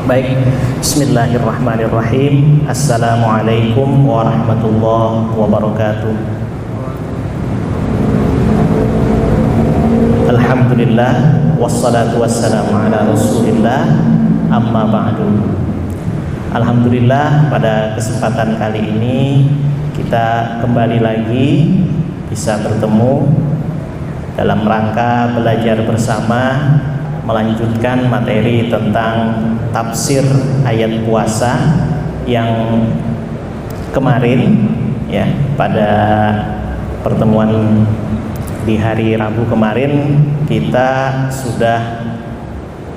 Baik, Bismillahirrahmanirrahim. Assalamualaikum warahmatullahi wabarakatuh. Alhamdulillah, wassalatu wassalamu ala rasulillah, amma ba'du. Alhamdulillah, pada kesempatan kali ini kita kembali lagi bisa bertemu dalam rangka belajar bersama, melanjutkan materi tentang tafsir ayat puasa yang kemarin ya, pada pertemuan di hari Rabu kemarin kita sudah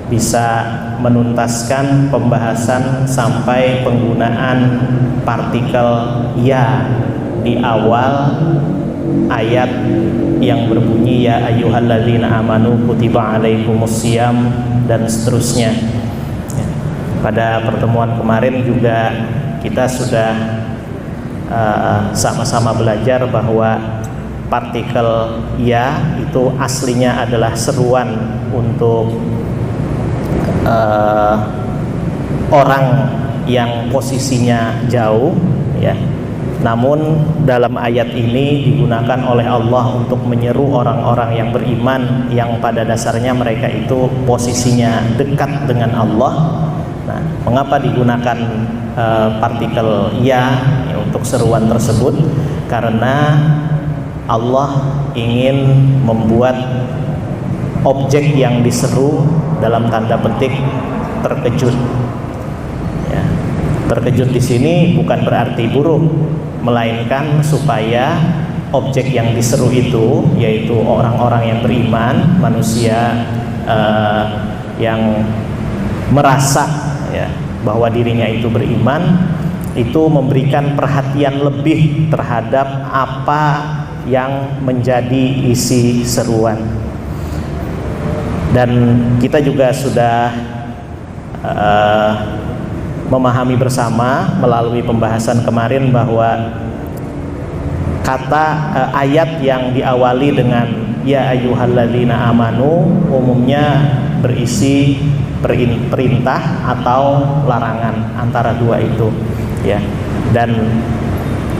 bisa menuntaskan pembahasan sampai penggunaan partikel ya di awal ayat yang berbunyi ya ayyuhalladzina amanu kutiba alaikumussyam dan seterusnya. Pada pertemuan kemarin juga kita sudah sama-sama belajar bahwa partikel ya itu aslinya adalah seruan untuk orang yang posisinya jauh ya. Namun dalam ayat ini digunakan oleh Allah untuk menyeru orang-orang yang beriman yang pada dasarnya mereka itu posisinya dekat dengan Allah. Nah, mengapa digunakan partikel ya untuk seruan tersebut? Karena Allah ingin membuat objek yang diseru dalam tanda petik terkejut. Ya, terkejut di sini bukan berarti buruk, melainkan supaya objek yang diseru itu, yaitu orang-orang yang beriman, manusia yang merasa ya, bahwa dirinya itu beriman, itu memberikan perhatian lebih terhadap apa yang menjadi isi seruan. Dan kita juga sudah memahami bersama melalui pembahasan kemarin bahwa kata ayat yang diawali dengan ya ayyuhalladzina amanu umumnya berisi perintah atau larangan, antara dua itu ya. Dan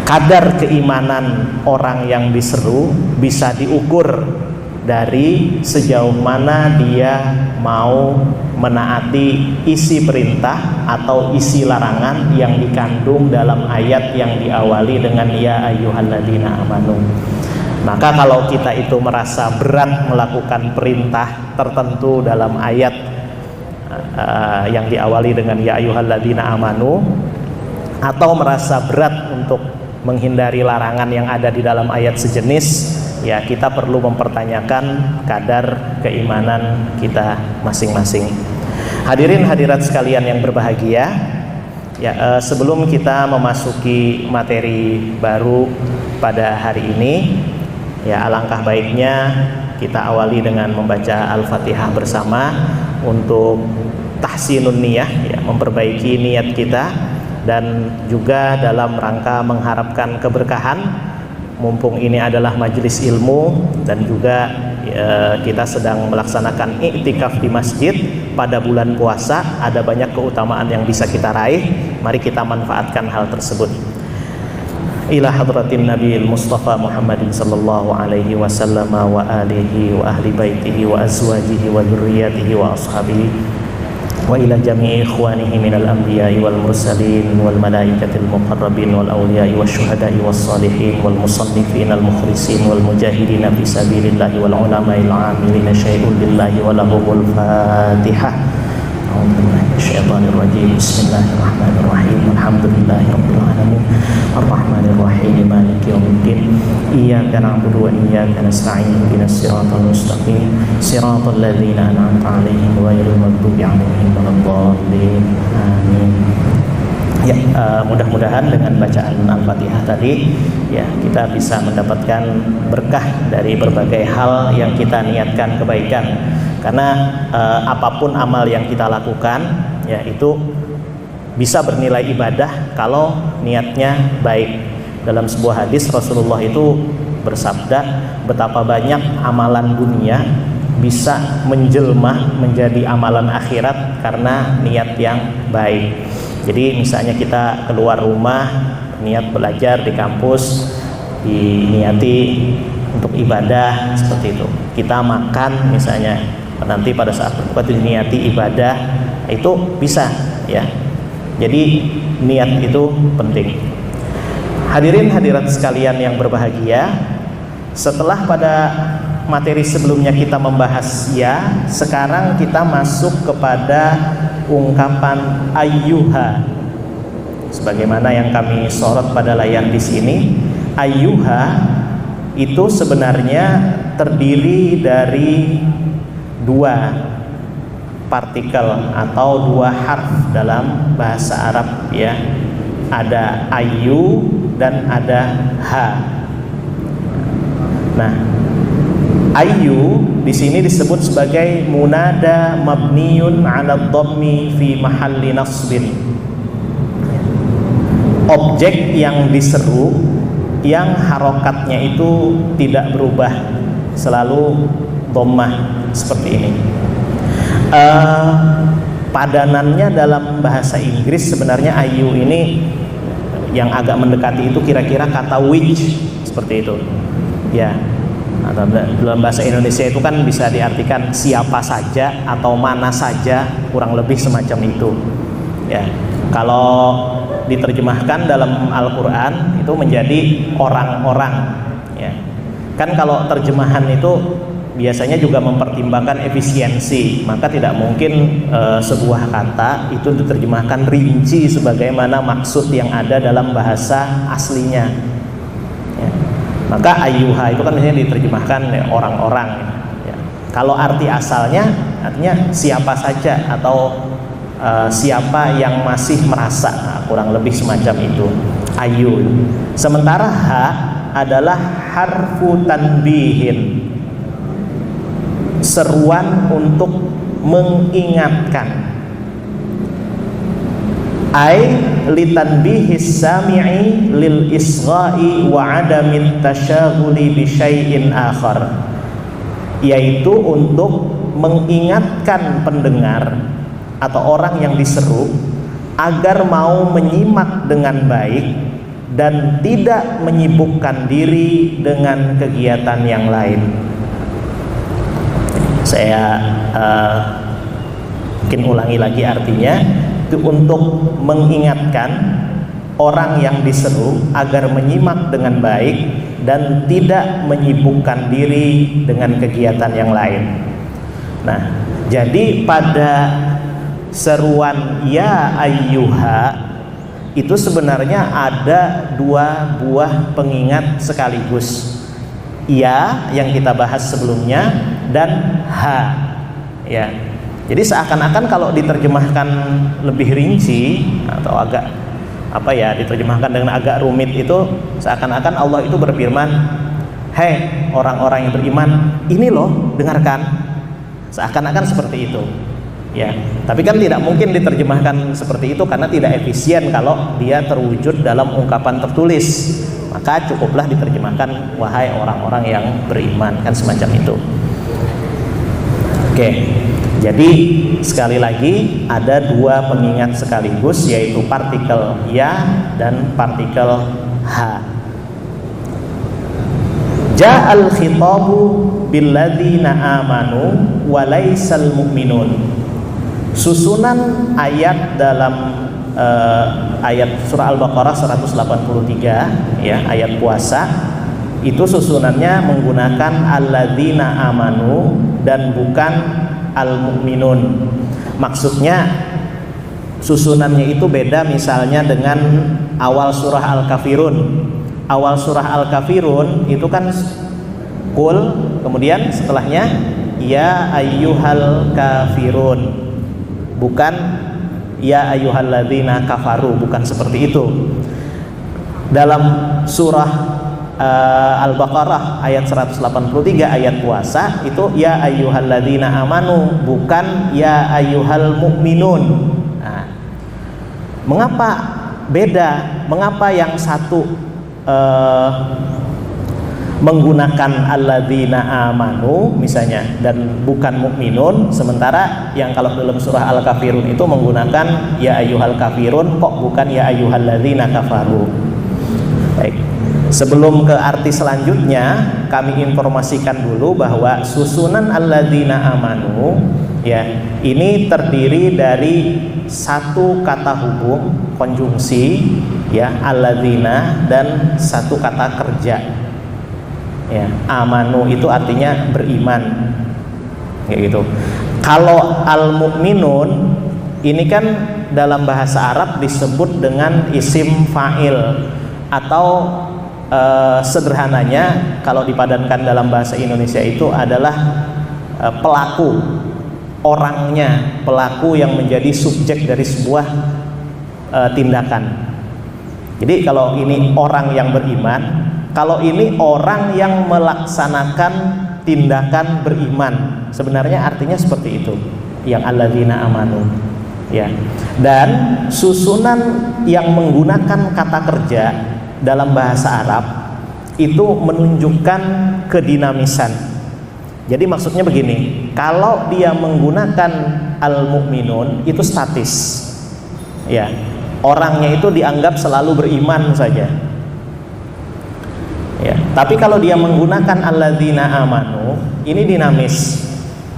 kadar keimanan orang yang diseru bisa diukur dari sejauh mana dia mau menaati isi perintah atau isi larangan yang dikandung dalam ayat yang diawali dengan ya ayyuhalladzina amanu. Maka kalau kita itu merasa berat melakukan perintah tertentu dalam ayat yang diawali dengan ya ayyuhalladzina amanu, atau merasa berat untuk menghindari larangan yang ada di dalam ayat sejenis, ya kita perlu mempertanyakan kadar keimanan kita masing-masing. Hadirin hadirat sekalian yang berbahagia, ya sebelum kita memasuki materi baru pada hari ini, ya alangkah baiknya kita awali dengan membaca Al-Fatihah bersama untuk tahsinun niyah, ya, memperbaiki niat kita, dan juga dalam rangka mengharapkan keberkahan. Mumpung ini adalah majelis ilmu dan juga kita sedang melaksanakan iktikaf di masjid pada bulan puasa, ada banyak keutamaan yang bisa kita raih. Mari kita manfaatkan hal tersebut. Ila hadratin Nabiil Mustafa Muhammadin sallallahu alaihi wasallam wa alihi wa ahli baitihi wa azwajihi wa dzurriyyatihi wa ashabihi wa ila jami'i ikhwanihi minal anbiya'i wal mursalin wal malaikatil muqarrabin wal awliya'i wasyuhada'i was salihin wal musannifin al mukhlisin wal mujahidin fi sabilillahi wal ulama'il 'amilina syai'un lillahi wa lahumul fatihah. A'udzubillahiminasyaitonirrajim. Bismillahirrahmanirrahim. Alhamdulillahirabbil alamin. Arrahmanir rahim. Maliki yaumiddin. Iyyaka na'budu wa iyyaka nasta'in. Ihdinas siratal mustaqim. Siratal ladzina an'amta 'alaihim ghairil maghdubi 'alaihim waladdallin. Amin. Ya, mudah-mudahan dengan bacaan Al-Fatihah tadi ya kita bisa mendapatkan berkah dari berbagai hal yang kita niatkan kebaikan. Karena apapun amal yang kita lakukan ya itu bisa bernilai ibadah kalau niatnya baik. Dalam sebuah hadis Rasulullah itu bersabda, betapa banyak amalan dunia bisa menjelma menjadi amalan akhirat karena niat yang baik. Jadi misalnya kita keluar rumah niat belajar di kampus, diniati untuk ibadah seperti itu. Kita makan misalnya nanti pada saat berbuka diniati ibadah, itu bisa ya. Jadi niat itu penting. Hadirin hadirat sekalian yang berbahagia, setelah pada materi sebelumnya kita membahas ya, sekarang kita masuk kepada ungkapan ayyuha. Sebagaimana yang kami sorot pada layar di sini, ayyuha itu sebenarnya terdiri dari dua partikel atau dua harf dalam bahasa Arab ya. Ada ayyu dan ada ha. Nah, ayyu di sini disebut sebagai munada mabniyun 'ala dhammi fi mahalli nasbin. Objek yang diseru yang harokatnya itu tidak berubah, selalu dhammah seperti ini. Padanannya dalam bahasa Inggris sebenarnya ayyu ini yang agak mendekati itu kira-kira kata which, seperti itu ya. Atau dalam bahasa Indonesia itu kan bisa diartikan siapa saja atau mana saja, kurang lebih semacam itu ya. Kalau diterjemahkan dalam Al-Quran itu menjadi orang-orang ya. Kan kalau terjemahan itu biasanya juga mempertimbangkan efisiensi, maka tidak mungkin sebuah kata itu diterjemahkan rinci sebagaimana maksud yang ada dalam bahasa aslinya ya. Maka ayyuha itu kan biasanya diterjemahkan orang-orang ya. Kalau arti asalnya artinya siapa saja atau siapa yang masih merasa, nah, kurang lebih semacam itu ayyu. Sementara ha adalah harfu tanbihin, seruan untuk mengingatkan. Ai litanbihis sami'i lil isgha'i wa adamit tasyaghuli bi syai'in akhar, yaitu untuk mengingatkan pendengar atau orang yang diseru agar mau menyimak dengan baik dan tidak menyibukkan diri dengan kegiatan yang lain. Saya mungkin ulangi lagi artinya, itu untuk mengingatkan orang yang diseru agar menyimak dengan baik dan tidak menyibukkan diri dengan kegiatan yang lain. Nah, jadi pada seruan ya ayyuha itu sebenarnya ada dua buah pengingat sekaligus, ya yang kita bahas sebelumnya dan ha ya. Jadi seakan-akan kalau diterjemahkan lebih rinci atau agak diterjemahkan dengan agak rumit, itu seakan-akan Allah itu berfirman, hei orang-orang yang beriman, ini loh dengarkan, seakan-akan seperti itu ya. Tapi kan tidak mungkin diterjemahkan seperti itu karena tidak efisien kalau dia terwujud dalam ungkapan tertulis. Maka cukuplah diterjemahkan wahai orang-orang yang beriman, kan semacam itu. Oke, jadi sekali lagi ada dua pengingat sekaligus, yaitu partikel ya dan partikel ha. Ja'al khitabu billadzina amanu wa laysal mu'minun. Susunan ayat dalam ayat surah Al-Baqarah 183 ya, ayat puasa itu susunannya menggunakan alladzina amanu dan bukan al-mu'minun. Maksudnya susunannya itu beda misalnya dengan awal surah Al-Kafirun. Awal surah Al-Kafirun itu kan qul, kemudian setelahnya ya ayyuhal kafirun, bukan ya ayyuhalladzina kafaru, bukan seperti itu. Dalam surah Al-Baqarah ayat 183 ayat puasa itu ya ayyuhalladzina amanu, bukan ya ayyuhal mu'minun. Nah, mengapa beda? Mengapa yang satu menggunakan alladzina amanu misalnya dan bukan mukminun, sementara yang kalau dalam surah Al-Kafirun itu menggunakan ya ayyuhal kafirun kok bukan ya ayyuhalladzina kafaru. Baik. Sebelum ke arti selanjutnya, kami informasikan dulu bahwa susunan alladzina amanu ya, ini terdiri dari satu kata hubung konjungsi ya alladzina dan satu kata kerja. Ya, amanu itu artinya beriman. Kayak gitu. Kalau al-mu'minun ini kan dalam bahasa Arab disebut dengan isim fa'il atau sederhananya kalau dipadankan dalam bahasa Indonesia itu adalah pelaku, orangnya, pelaku yang menjadi subjek dari sebuah tindakan. Jadi kalau ini orang yang beriman, kalau ini orang yang melaksanakan tindakan beriman, sebenarnya artinya seperti itu, yang alladzina amanu ya. Dan susunan yang menggunakan kata kerja dalam bahasa Arab itu menunjukkan kedinamisan. Jadi maksudnya begini, kalau dia menggunakan al-mu'minun itu statis ya, orangnya itu dianggap selalu beriman saja ya. Tapi kalau dia menggunakan alladzina amanu, ini dinamis,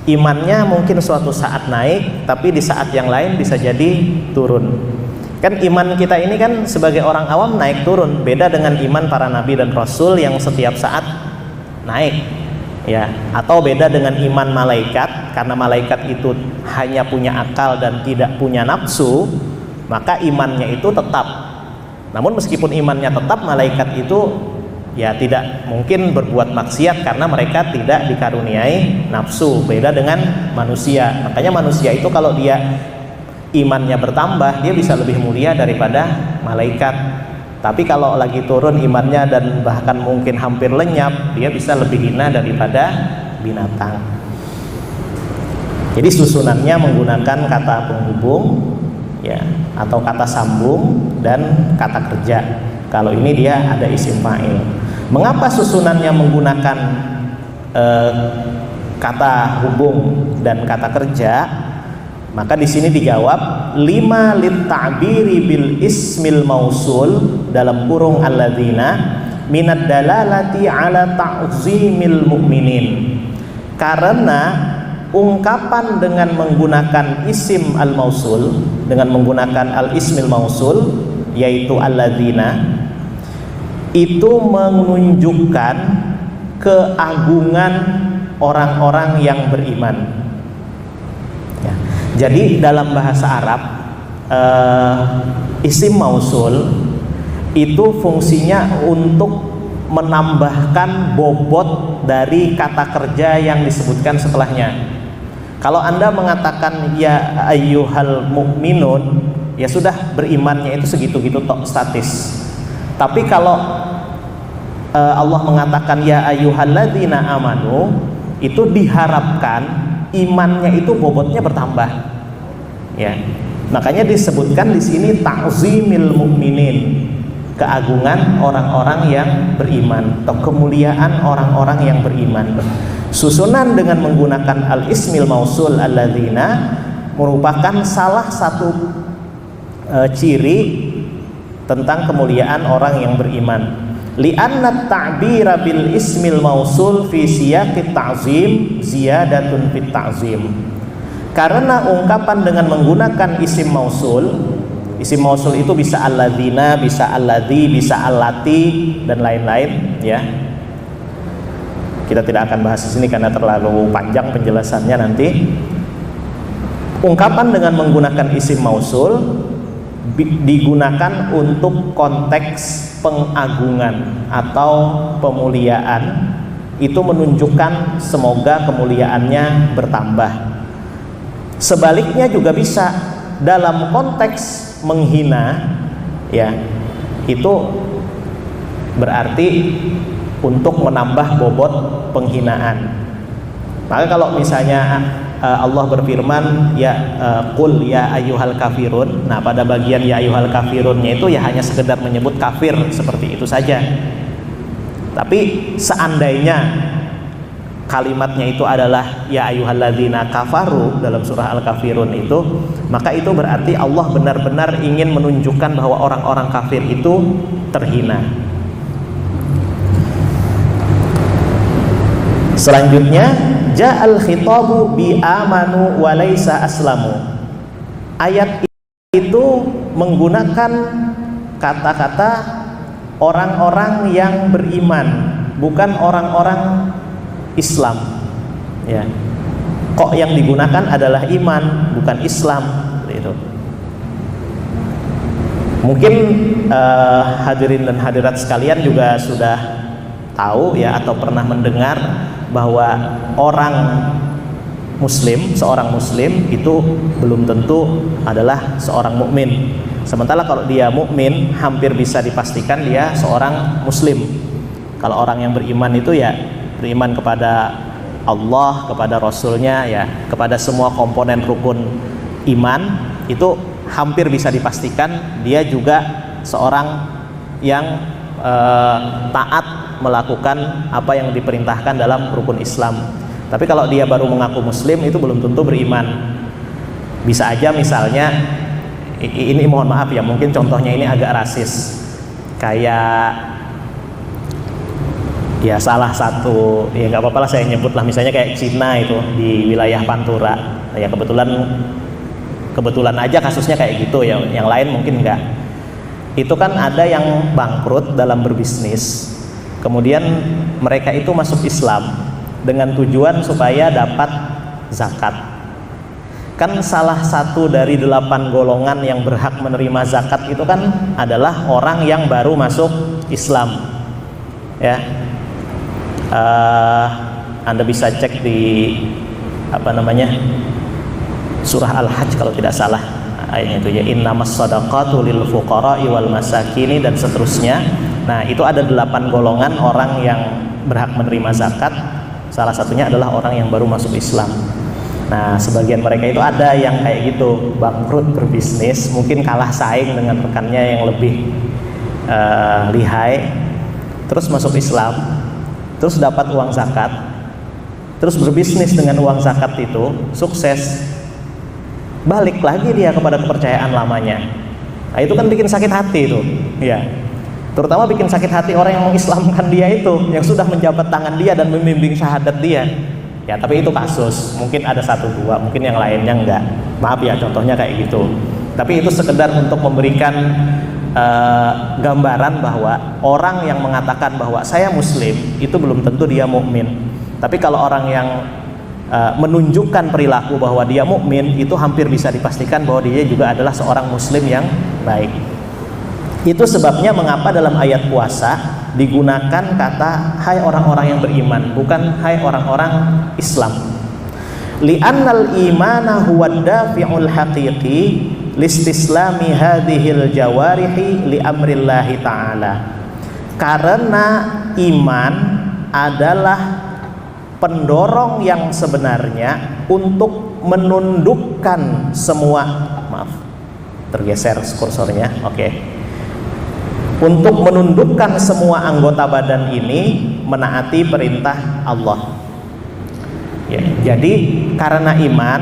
imannya mungkin suatu saat naik, tapi di saat yang lain bisa jadi turun. Kan iman kita ini kan sebagai orang awam naik turun, beda dengan iman para nabi dan rasul yang setiap saat naik ya. Atau beda dengan iman malaikat, karena malaikat itu hanya punya akal dan tidak punya nafsu, maka imannya itu tetap. Namun meskipun imannya tetap, malaikat itu ya tidak mungkin berbuat maksiat karena mereka tidak dikaruniai nafsu, beda dengan manusia. Makanya manusia itu kalau dia imannya bertambah, dia bisa lebih mulia daripada malaikat. Tapi kalau lagi turun imannya dan bahkan mungkin hampir lenyap, dia bisa lebih hina daripada binatang. Jadi susunannya menggunakan kata penghubung ya, atau kata sambung dan kata kerja. Kalau ini dia ada isim fa'il. Mengapa susunannya menggunakan kata hubung dan kata kerja? Maka di sini dijawab lima lit ta'biri bil ismil mausul dalam kurung alladzina minad dalalati ala ta'zimil mu'minin. Karena ungkapan dengan menggunakan isim al-mausul, dengan menggunakan al-ismil mausul yaitu alladzina, itu menunjukkan keagungan orang-orang yang beriman. Jadi dalam bahasa Arab isim mausul itu fungsinya untuk menambahkan bobot dari kata kerja yang disebutkan setelahnya. Kalau Anda mengatakan ya ayyuhal mu'minun, ya sudah, berimannya itu segitu-gitu tok, statis. Tapi kalau Allah mengatakan ya ayyuhalladzina amanu, itu diharapkan imannya itu bobotnya bertambah ya. Makanya disebutkan di sini ta'zimil mu'minin, keagungan orang-orang yang beriman atau kemuliaan orang-orang yang beriman. Susunan dengan menggunakan al-ismil mausul alladzina merupakan salah satu ciri tentang kemuliaan orang yang beriman. Li'anna ta'bira bil ismil mausul fi siyaqit ta'zim ziyadatun fit ta'zim. Karena ungkapan dengan menggunakan isim mausul itu bisa alladzina, bisa alladzi, bisa allati dan lain-lain ya. Kita tidak akan bahas di sini karena terlalu panjang penjelasannya nanti. Ungkapan dengan menggunakan isim mausul digunakan untuk konteks pengagungan atau pemuliaan, itu menunjukkan semoga kemuliaannya bertambah. Sebaliknya juga bisa dalam konteks menghina ya, itu berarti untuk menambah bobot penghinaan. Maka kalau misalnya Allah berfirman ya qul ya ayyuhal kafirun, nah pada bagian ya ayyuhal kafirunnya itu ya hanya sekedar menyebut kafir seperti itu saja Tapi seandainya kalimatnya itu adalah ya ayyuhalladzina kafaru dalam surah Al-Kafirun itu, maka itu berarti Allah benar-benar ingin menunjukkan bahwa orang-orang kafir itu terhina. Selanjutnya, ja'al khitabu bi amanu wa laisa aslamu. Ayat itu menggunakan kata-kata orang-orang yang beriman, bukan orang-orang Islam. Ya. Kok yang digunakan adalah iman, bukan Islam, itu. Mungkin hadirin dan hadirat sekalian juga sudah tahu ya atau pernah mendengar bahwa orang muslim, seorang muslim itu belum tentu adalah seorang mukmin. Sementara kalau dia mukmin, hampir bisa dipastikan dia seorang muslim. Kalau orang yang beriman itu ya beriman kepada Allah, kepada Rasulnya, ya kepada semua komponen rukun iman, itu hampir bisa dipastikan dia juga seorang yang taat melakukan apa yang diperintahkan dalam rukun Islam. Tapi kalau dia baru mengaku muslim, itu belum tentu beriman. Bisa aja misalnya, ini mohon maaf ya, mungkin contohnya ini agak rasis, kayak ya salah satu, ya nggak apa-apa lah saya nyebut lah, misalnya kayak Cina itu di wilayah Pantura, ya kebetulan aja kasusnya kayak gitu ya, yang lain mungkin enggak. Itu kan ada yang bangkrut dalam berbisnis, kemudian mereka itu masuk Islam dengan tujuan supaya dapat zakat. Kan salah satu dari 8 golongan yang berhak menerima zakat itu kan adalah orang yang baru masuk Islam, ya. Anda bisa cek di surah Al-Hajj kalau tidak salah ayatnya itu ya, innamas shadaqatu lil fuqara'i wal masakini dan seterusnya. Nah, itu ada 8 golongan orang yang berhak menerima zakat. Salah satunya adalah orang yang baru masuk Islam. Nah, sebagian mereka itu ada yang kayak gitu, bangkrut berbisnis, mungkin kalah saing dengan rekannya yang lebih lihai, terus masuk Islam, terus dapat uang zakat, terus berbisnis dengan uang zakat itu, sukses, balik lagi dia kepada kepercayaan lamanya. Nah, itu kan bikin sakit hati itu, ya. Terutama bikin sakit hati orang yang mengislamkan dia itu, yang sudah menjabat tangan dia dan membimbing syahadat dia. Ya, tapi itu kasus, mungkin ada 1-2, mungkin yang lainnya enggak. Maaf ya, contohnya kayak gitu. Tapi itu sekedar untuk memberikan gambaran bahwa orang yang mengatakan bahwa saya muslim itu belum tentu dia mukmin. Tapi kalau orang yang menunjukkan perilaku bahwa dia mukmin, itu hampir bisa dipastikan bahwa dia juga adalah seorang muslim yang baik. Itu sebabnya mengapa dalam ayat puasa digunakan kata hai orang-orang yang beriman, bukan hai orang-orang Islam. Li'annal imana huwa dafi'ul haqiqi listislami hadhil jawarihi li amrillahi ta'ala. Karena iman adalah pendorong yang sebenarnya untuk menundukkan semua, maaf tergeser kursornya, oke. Untuk menundukkan semua anggota badan ini menaati perintah Allah. Ya, jadi karena iman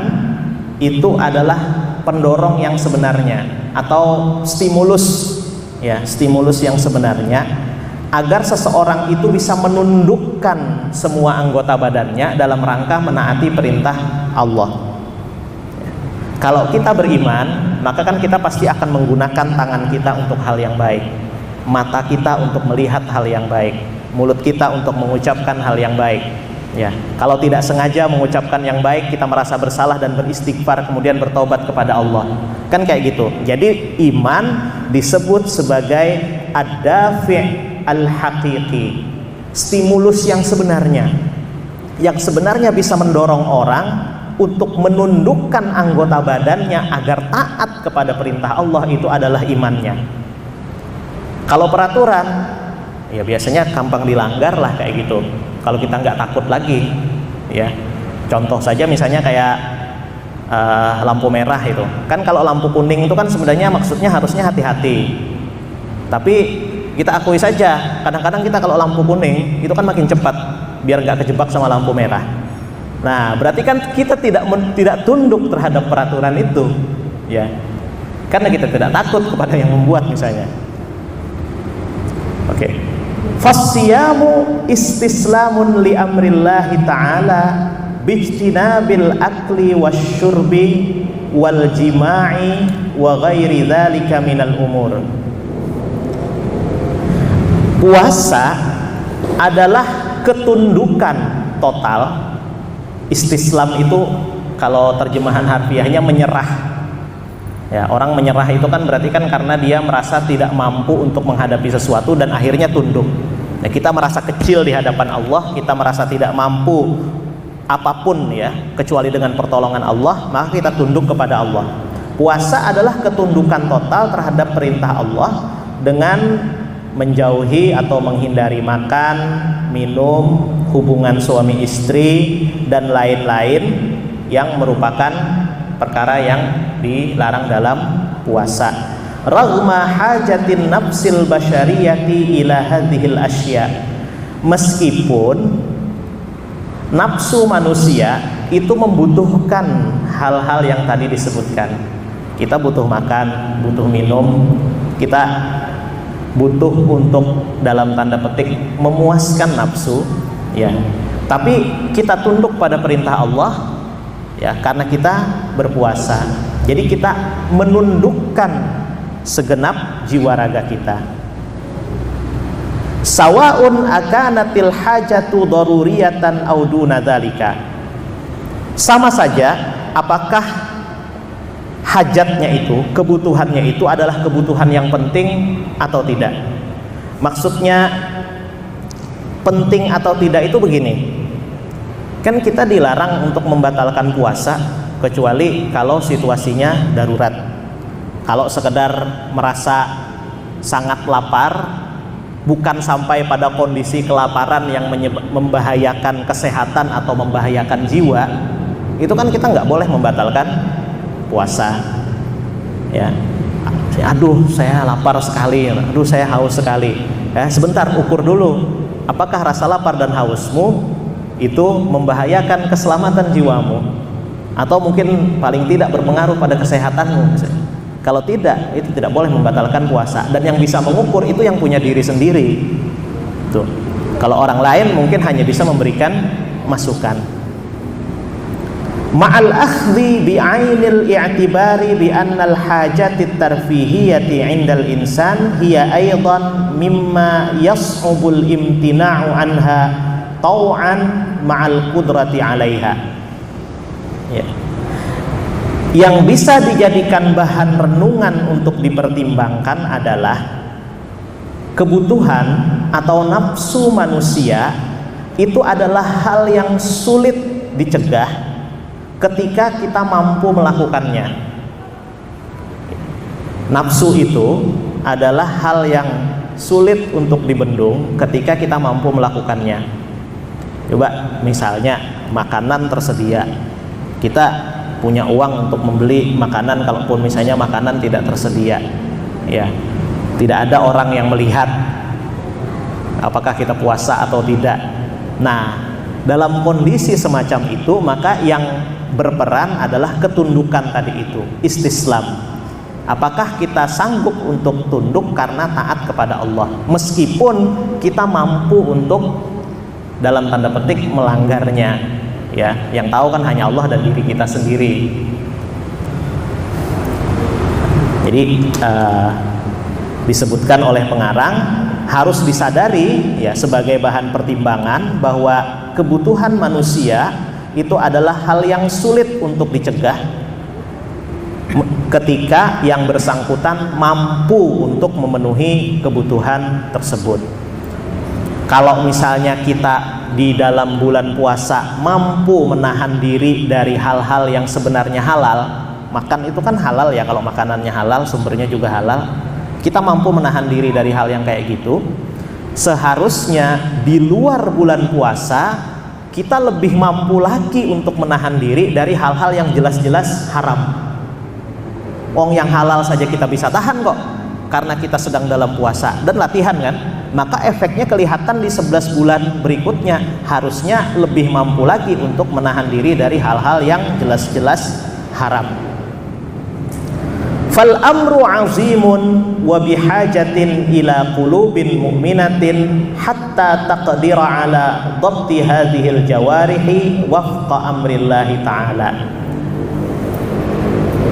itu adalah pendorong yang sebenarnya atau stimulus, ya, stimulus yang sebenarnya agar seseorang itu bisa menundukkan semua anggota badannya dalam rangka menaati perintah Allah. Kalau kita beriman, maka kan kita pasti akan menggunakan tangan kita untuk hal yang baik, mata kita untuk melihat hal yang baik, mulut kita untuk mengucapkan hal yang baik. Ya, kalau tidak sengaja mengucapkan yang baik, kita merasa bersalah dan beristighfar, kemudian bertobat kepada Allah. Kan kayak gitu. Jadi iman disebut sebagai ad-dafi' al-haqiqi, stimulus yang sebenarnya bisa mendorong orang untuk menundukkan anggota badannya agar taat kepada perintah Allah, itu adalah imannya. Kalau peraturan, ya biasanya gampang dilanggar lah kayak gitu. Kalau kita nggak takut lagi, ya. Contoh saja misalnya kayak lampu merah itu. Kan kalau lampu kuning itu kan sebenarnya maksudnya harusnya hati-hati. Tapi kita akui saja, kadang-kadang kita kalau lampu kuning itu kan makin cepat biar nggak kejebak sama lampu merah. Nah, berarti kan kita tidak tunduk terhadap peraturan itu, ya. Karena kita tidak takut kepada yang membuat misalnya. Oke. Fasiyamu istislamun li amrillahi ta'ala bijtinabil akli wasyurbi wal jima'i wa ghairi dzalika minal umur. Puasa adalah ketundukan total. Istislam itu kalau terjemahan harfiahnya menyerah. Ya, orang menyerah itu kan berarti kan karena dia merasa tidak mampu untuk menghadapi sesuatu dan akhirnya tunduk. Ya, kita merasa kecil di hadapan Allah, kita merasa tidak mampu apapun ya kecuali dengan pertolongan Allah, maka kita tunduk kepada Allah. Puasa adalah ketundukan total terhadap perintah Allah dengan menjauhi atau menghindari makan, minum, hubungan suami istri dan lain-lain yang merupakan perkara yang dilarang dalam puasa. Raghma hajatin nafsil basyariyati ila hadhil asya. Meskipun nafsu manusia itu membutuhkan hal-hal yang tadi disebutkan. Kita butuh makan, butuh minum, kita butuh untuk dalam tanda petik memuaskan nafsu, ya. Tapi kita tunduk pada perintah Allah, ya, karena kita berpuasa. Jadi kita menundukkan segenap jiwa raga kita. Sawaun akanatil hajatu daruriyatan aw duna dzalika. Sama saja apakah hajatnya itu, kebutuhannya itu adalah kebutuhan yang penting atau tidak. Maksudnya penting atau tidak itu begini, kan kita dilarang untuk membatalkan puasa kecuali kalau situasinya darurat. Kalau sekedar merasa sangat lapar, bukan sampai pada kondisi kelaparan yang membahayakan kesehatan atau membahayakan jiwa, itu kan kita nggak boleh membatalkan puasa, ya. Aduh, saya lapar sekali, aduh saya haus sekali. Sebentar, ukur dulu, apakah rasa lapar dan hausmu itu membahayakan keselamatan jiwamu, atau mungkin paling tidak berpengaruh pada kesehatanmu. Kalau tidak, itu tidak boleh membatalkan puasa. Dan yang bisa mengukur itu yang punya diri sendiri. Tuh. Kalau orang lain mungkin hanya bisa memberikan masukan. Ma'al akhdhi bi'ainil i'tibari bi annal hajatit tarfihiyati 'indal insan hiya aidan mimma yas'ubul imtina'u anha tau'an ma'al qudrati 'alaiha. Ya. Yang bisa dijadikan bahan renungan untuk dipertimbangkan adalah kebutuhan atau nafsu manusia itu adalah hal yang sulit dicegah ketika kita mampu melakukannya. Nafsu itu adalah hal yang sulit untuk dibendung ketika kita mampu melakukannya. Coba misalnya makanan tersedia, kita punya uang untuk membeli makanan, kalaupun misalnya makanan tidak tersedia, ya, tidak ada orang yang melihat apakah kita puasa atau tidak. Nah, dalam kondisi semacam itu maka yang berperan adalah ketundukan tadi itu, istislam. Apakah kita sanggup untuk tunduk karena taat kepada Allah meskipun kita mampu untuk dalam tanda petik melanggarnya, ya. Yang tahu kan hanya Allah dan diri kita sendiri. Jadi disebutkan oleh pengarang harus disadari, ya, sebagai bahan pertimbangan bahwa kebutuhan manusia itu adalah hal yang sulit untuk dicegah ketika yang bersangkutan mampu untuk memenuhi kebutuhan tersebut. Kalau misalnya kita di dalam bulan puasa mampu menahan diri dari hal-hal yang sebenarnya halal, makan itu kan halal ya, kalau makanannya halal, sumbernya juga halal, kita mampu menahan diri dari hal yang kayak gitu, seharusnya di luar bulan puasa kita lebih mampu lagi untuk menahan diri dari hal-hal yang jelas-jelas haram. Wong yang halal saja kita bisa tahan kok. karena kita sedang dalam puasa dan latihan kan, maka efeknya kelihatan di 11 bulan berikutnya. Harusnya lebih mampu lagi untuk menahan diri dari hal-hal yang jelas-jelas haram. Fal amru azimun wa bihajatin ila qulubin mu'minatin hatta taqdira ala dhabti hadhil jawarihi wafqa amrillahi ta'ala.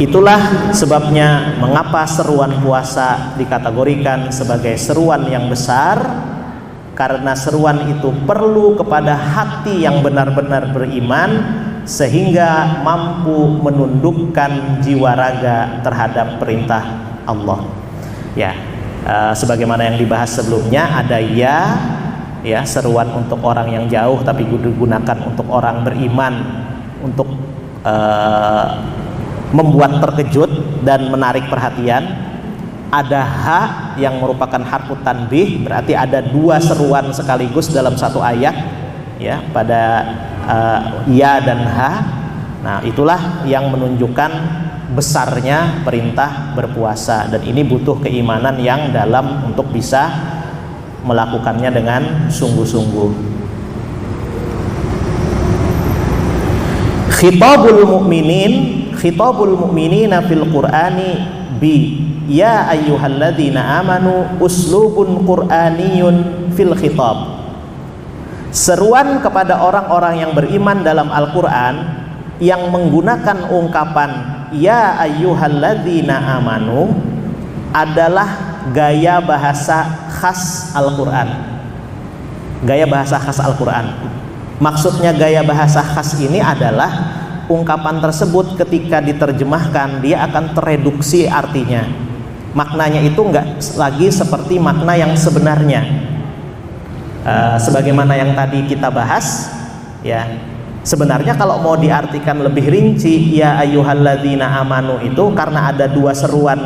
Itulah sebabnya mengapa seruan puasa dikategorikan sebagai seruan yang besar, karena seruan itu perlu kepada hati yang benar-benar beriman sehingga mampu menundukkan jiwa raga terhadap perintah Allah. Ya, sebagaimana yang dibahas sebelumnya, ada ya seruan untuk orang yang jauh tapi digunakan untuk orang beriman untuk membuat terkejut dan menarik perhatian. Ada ha yang merupakan harfu tanbih, berarti ada dua seruan sekaligus dalam satu ayat, ya, pada ya dan ha. Nah, itulah yang menunjukkan besarnya perintah berpuasa, dan ini butuh keimanan yang dalam untuk bisa melakukannya dengan sungguh-sungguh. Khitabul mu'minina fil Qur'ani bi ya ayyuhalladzina amanu uslubun qur'aniyun fil khitab. Seruan kepada orang-orang yang beriman dalam Al-Qur'an yang menggunakan ungkapan ya ayyuhalladzina amanu adalah gaya bahasa khas Al-Qur'an. Gaya bahasa khas Al-Qur'an. Maksudnya gaya bahasa khas ini adalah ungkapan tersebut ketika diterjemahkan dia akan tereduksi artinya. Maknanya itu enggak lagi seperti makna yang sebenarnya. Sebagaimana yang tadi kita bahas, ya, sebenarnya kalau mau diartikan lebih rinci ya ayyuhalladzina amanu itu karena ada dua seruan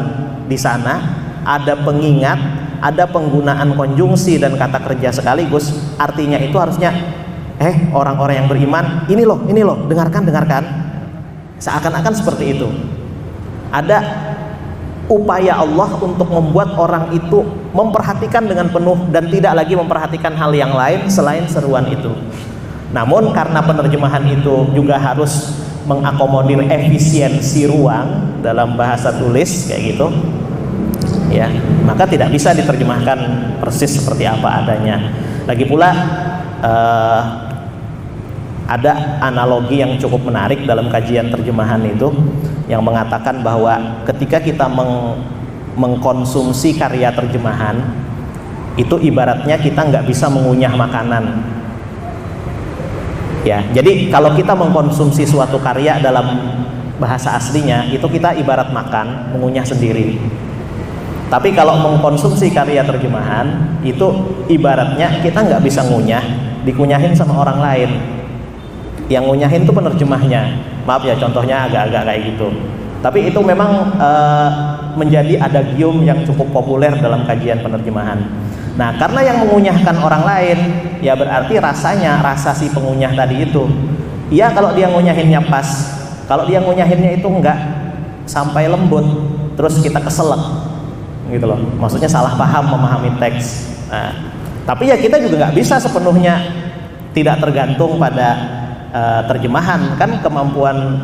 di sana, ada pengingat, ada penggunaan konjungsi dan kata kerja sekaligus. Artinya itu harusnya orang-orang yang beriman, ini loh, dengarkan, seakan-akan seperti itu. Ada upaya Allah untuk membuat orang itu memperhatikan dengan penuh dan tidak lagi memperhatikan hal yang lain selain seruan itu. Namun karena penerjemahan itu juga harus mengakomodir efisiensi ruang dalam bahasa tulis kayak gitu, ya, maka tidak bisa diterjemahkan persis seperti apa adanya. Lagi pula ada analogi yang cukup menarik dalam kajian terjemahan itu yang mengatakan bahwa ketika kita mengkonsumsi karya terjemahan itu ibaratnya kita nggak bisa mengunyah makanan, ya. Jadi kalau kita mengkonsumsi suatu karya dalam bahasa aslinya itu kita ibarat makan, mengunyah sendiri. Tapi kalau mengkonsumsi karya terjemahan itu ibaratnya kita nggak bisa ngunyah, dikunyahin sama orang lain. Yang ngunyahin itu penerjemahnya. Maaf ya, contohnya agak-agak kayak gitu. Tapi itu memang menjadi adagium yang cukup populer dalam kajian penerjemahan. Nah, karena yang mengunyahkan orang lain, ya berarti rasa si pengunyah tadi itu, ya kalau dia ngunyahinnya pas, kalau dia ngunyahinnya itu enggak sampai lembut, terus kita keselak, gitu loh. Maksudnya salah paham memahami teks. Nah, tapi ya kita juga nggak bisa sepenuhnya tidak tergantung pada terjemahan, kan kemampuan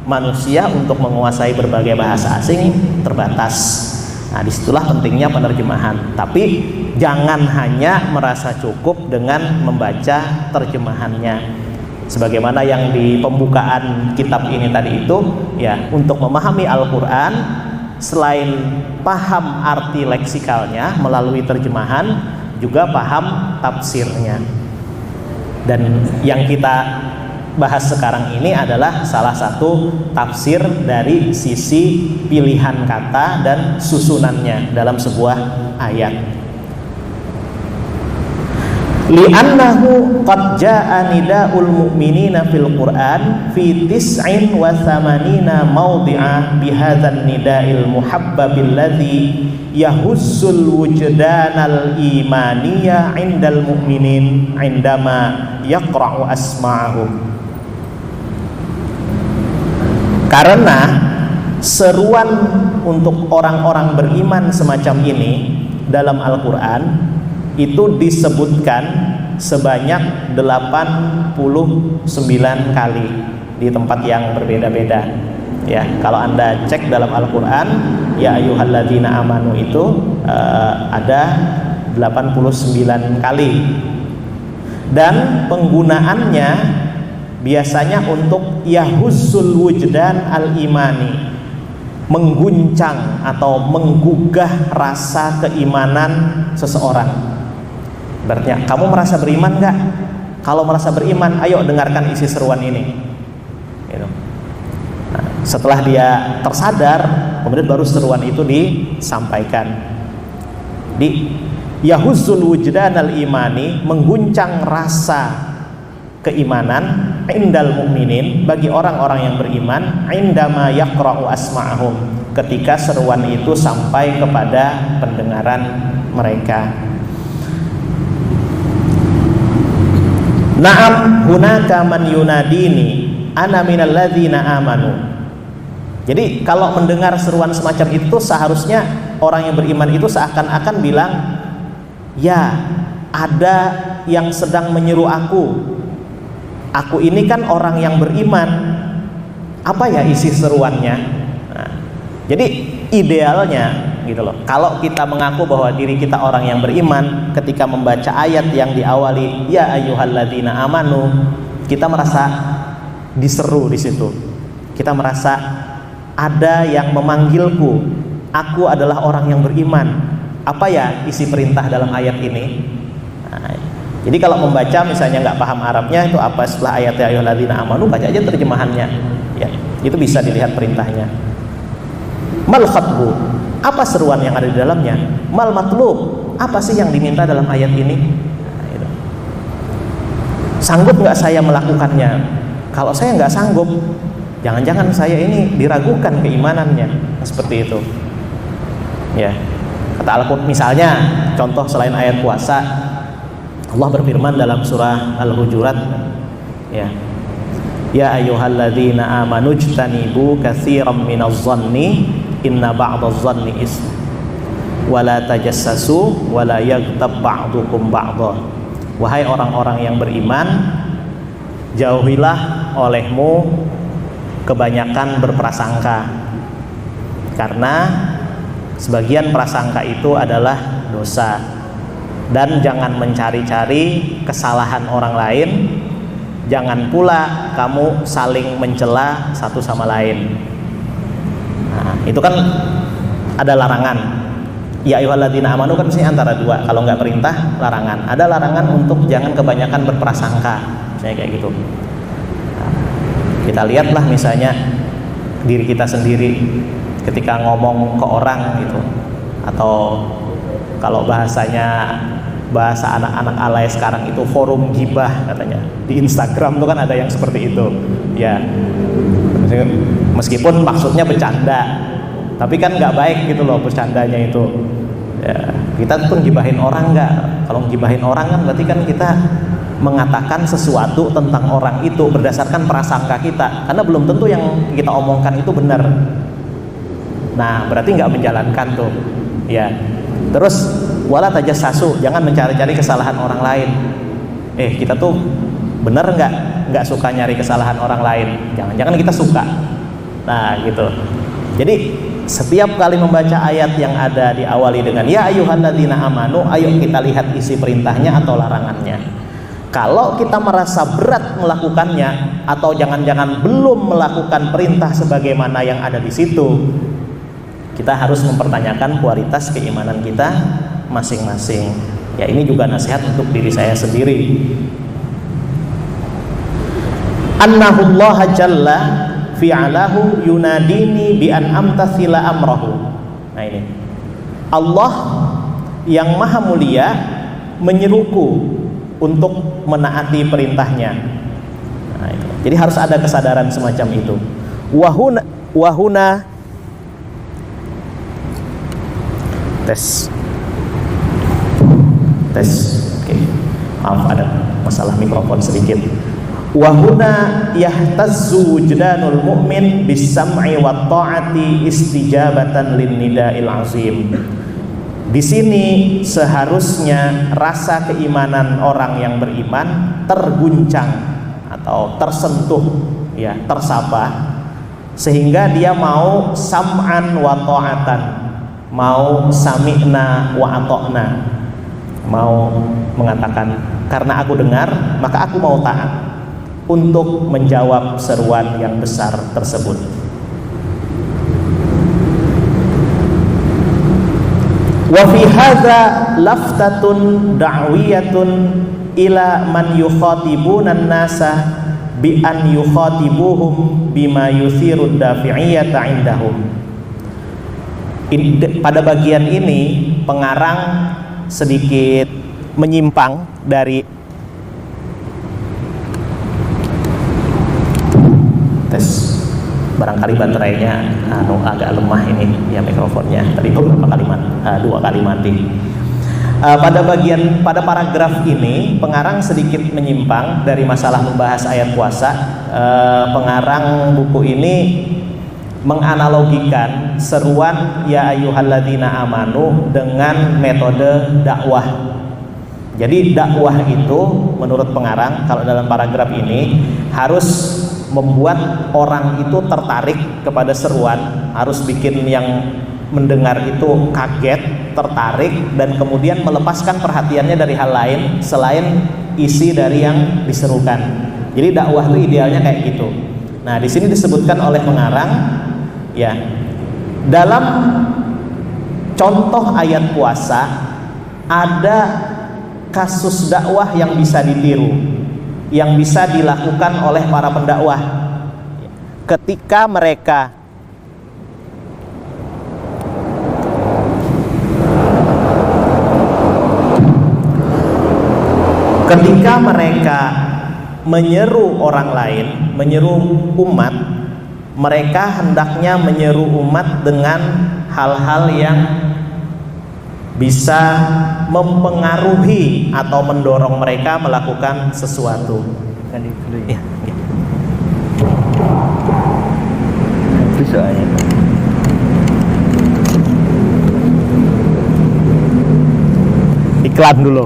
manusia untuk menguasai berbagai bahasa asing terbatas. Nah, disitulah pentingnya penerjemahan. Tapi jangan hanya merasa cukup dengan membaca terjemahannya. Sebagaimana yang di pembukaan kitab ini tadi itu, ya, untuk memahami Al-Quran selain paham arti leksikalnya melalui terjemahan, juga paham tafsirnya. Dan yang kita bahas sekarang ini adalah salah satu tafsir dari sisi pilihan kata dan susunannya dalam sebuah ayat. Li'annahu qad jaa'a nida'ul mu'minina fil Qur'an fi 89 mawdi'a bihadzal nida'il muhabbabil ladzi yahussul wujdanal imaniyya 'indal mu'minin 'indama yaqra'u asma'ahum. Karena seruan untuk orang-orang beriman semacam ini dalam Al-Quran itu disebutkan sebanyak 89 kali di tempat yang berbeda-beda. Ya, kalau Anda cek dalam Al-Quran, ya ayyuhalladzina amanu itu ada 89 kali. Dan penggunaannya biasanya untuk yahuzzul wujdan al-imani, mengguncang atau menggugah rasa keimanan seseorang. Berarti kamu merasa beriman gak? Kalau merasa beriman, ayo dengarkan isi seruan ini gitu. Nah, setelah dia tersadar, kemudian baru seruan itu disampaikan. Di yahuzzul wujdan al-imani, mengguncang rasa keimanan, indal mukminin, bagi orang-orang yang beriman, indama yaqra'u asma'ahum, ketika seruan itu sampai kepada pendengaran mereka. Na'am hunaka man yunadini ana minal ladzina amanu. Jadi kalau mendengar seruan semacam itu, seharusnya orang yang beriman itu seakan-akan bilang, ya ada yang sedang menyeru aku. Aku ini kan orang yang beriman. Apa ya isi seruannya? Nah, jadi idealnya gitu loh, kalau kita mengaku bahwa diri kita orang yang beriman, ketika membaca ayat yang diawali ya ayyuhalladzina amanu, kita merasa diseru di situ. Kita merasa ada yang memanggilku. Aku adalah orang yang beriman. Apa ya isi perintah dalam ayat ini? Nah, jadi kalau membaca misalnya nggak paham Arabnya, itu apa setelah ayat ya ayyuhalladzina amanu, baca aja terjemahannya. Ya, itu bisa dilihat perintahnya. Mal khatbu, apa seruan yang ada di dalamnya? Mal matlub, apa sih yang diminta dalam ayat ini? Nah, itu. Sanggup nggak saya melakukannya? Kalau saya nggak sanggup, jangan-jangan saya ini diragukan keimanannya. Nah, seperti itu. Ya, kata Al-Quran misalnya, contoh selain ayat puasa, Allah berfirman dalam surah Al-Hujurat, ya ayyuhalladzina amanu jtanibu katsiran minadh-dhanni inna ba'dadh-dhanni ism wa la tajassasu wa la yaghtab ba'dukum ba'dha. Wahai orang-orang yang beriman, jauhilah olehmu kebanyakan berprasangka, karena sebagian prasangka itu adalah dosa. Dan jangan mencari-cari kesalahan orang lain. Jangan pula kamu saling mencela satu sama lain. Nah, itu kan ada larangan. Ya ayyuhalladzina amanu kan misalnya antara dua. Kalau nggak perintah, larangan. Ada larangan untuk jangan kebanyakan berprasangka, misalnya kayak gitu. Nah, kita lihatlah misalnya diri kita sendiri ketika ngomong ke orang gitu, atau kalau bahasa anak-anak alay sekarang itu forum gibah katanya. Di Instagram tuh kan ada yang seperti itu. Ya, meskipun maksudnya bercanda, tapi kan nggak baik gitu loh bercandanya itu. Ya, kita tuh gibahin orang nggak? Kalau gibahin orang kan berarti kan kita mengatakan sesuatu tentang orang itu berdasarkan prasangka kita, karena belum tentu yang kita omongkan itu benar. Nah, berarti nggak menjalankan tuh. Ya. Terus wala tajassasu, jangan mencari-cari kesalahan orang lain. Kita tuh bener nggak suka nyari kesalahan orang lain? Jangan-jangan kita suka. Nah, gitu. Jadi setiap kali membaca ayat yang ada diawali dengan ya ayyuhalladzina amanu, ayo kita lihat isi perintahnya atau larangannya. Kalau kita merasa berat melakukannya, atau jangan-jangan belum melakukan perintah sebagaimana yang ada di situ, kita harus mempertanyakan kualitas keimanan kita masing-masing. Ya, ini juga nasihat untuk diri saya sendiri. Annahullaha jalla fi'alahu yunadini bi an amtathila amrahu. Nah, ini Allah yang maha mulia menyeruku untuk menaati perintahnya. Nah, itu. Jadi harus ada kesadaran semacam itu. Wahuna tes. Oke. Maaf, ada masalah mikrofon sedikit. Wa huna yahtazzu wujdanul mu'min bis-sam'i wat ta'ati istijabatan lin nida'il azim. Di sini seharusnya rasa keimanan orang yang beriman terguncang atau tersentuh, ya, tersapa, sehingga dia mau sam'an wa ta'atan, mau sami'na wa ata'na, mau mengatakan karena aku dengar maka aku mau taat untuk menjawab seruan yang besar tersebut. Wa fi hadza laftatun da'wiyatun ila man yukhatibuna an-nasa bi an yukhatibuhum bima yuthiru dafi'iyata indahum. Pada bagian ini pengarang sedikit menyimpang dari tes, barangkali baterainya agak lemah ini ya mikrofonnya, tadi beberapa kalimat, 2 kali mati. Pada paragraf ini pengarang sedikit menyimpang dari masalah membahas ayat puasa. Pengarang buku ini menganalogikan seruan ya ayyuhalladzina amanu dengan metode dakwah. Jadi dakwah itu menurut pengarang kalau dalam paragraf ini harus membuat orang itu tertarik kepada seruan, harus bikin yang mendengar itu kaget, tertarik, dan kemudian melepaskan perhatiannya dari hal lain selain isi dari yang diserukan. Jadi dakwah itu idealnya kayak gitu. Nah, di sini disebutkan oleh pengarang, ya, dalam contoh ayat puasa ada kasus dakwah yang bisa ditiru, yang bisa dilakukan oleh para pendakwah ketika mereka menyeru orang lain, menyeru umat, mereka hendaknya menyeru umat dengan hal-hal yang bisa mempengaruhi atau mendorong mereka melakukan sesuatu. Ya, ya. Iklan dulu.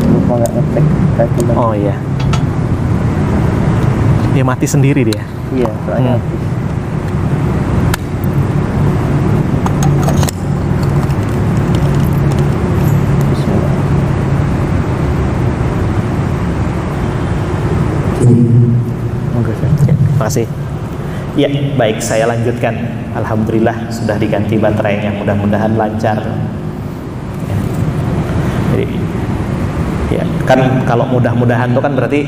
Lupa nggak ngetek. Oh iya. Dia mati sendiri dia. Iya, soalnya habis. Terima kasih. Ya, baik, saya lanjutkan. Alhamdulillah sudah diganti baterainya, mudah-mudahan lancar. Ya. Jadi, ya kan kalau mudah-mudahan itu kan berarti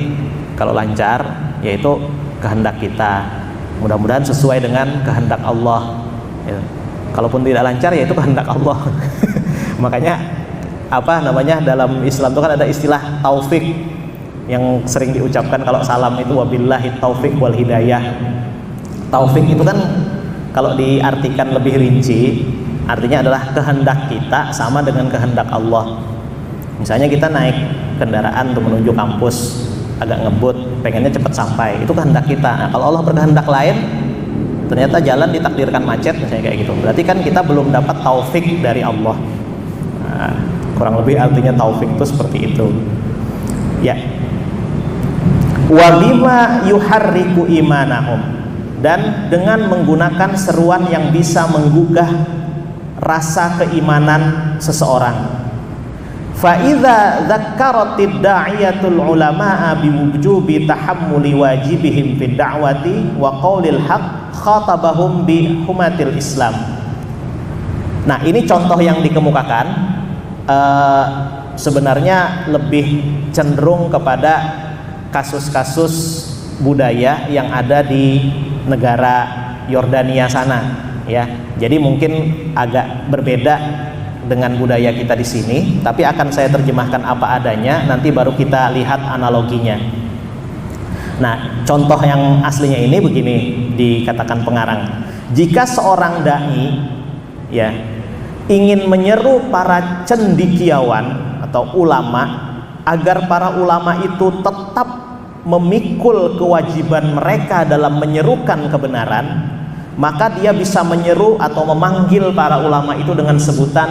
kalau lancar, yaitu kehendak kita. Mudah-mudahan sesuai dengan kehendak Allah. Ya. Kalaupun tidak lancar, yaitu kehendak Allah. Makanya dalam Islam itu kan ada istilah taufik yang sering diucapkan kalau salam itu wabillahi taufik wal hidayah. Taufik itu kan kalau diartikan lebih rinci artinya adalah kehendak kita sama dengan kehendak Allah. Misalnya kita naik kendaraan untuk menuju kampus, agak ngebut, pengennya cepat sampai, itu kehendak kita. Nah, kalau Allah berkehendak lain, ternyata jalan ditakdirkan macet misalnya kayak gitu, berarti kan kita belum dapat taufik dari Allah. Nah, kurang lebih artinya taufik itu seperti itu. Ya. Wa bima yuharriku imanahum, dan dengan menggunakan seruan yang bisa menggugah rasa keimanan seseorang. Fa idza dzakkaratid da'iyatul ulama'a biwujubi tahammuli wajibihim fid da'wati wa qaulil haqq khatabahum bi humatil Islam. Nah, ini contoh yang dikemukakan sebenarnya lebih cenderung kepada kasus-kasus budaya yang ada di negara Yordania sana, ya. Jadi mungkin agak berbeda dengan budaya kita di sini, tapi akan saya terjemahkan apa adanya, nanti baru kita lihat analoginya. Nah, contoh yang aslinya ini begini dikatakan pengarang. Jika seorang dai, ya, ingin menyeru para cendekiawan atau ulama agar para ulama itu tetap memikul kewajiban mereka dalam menyerukan kebenaran, maka dia bisa menyeru atau memanggil para ulama itu dengan sebutan,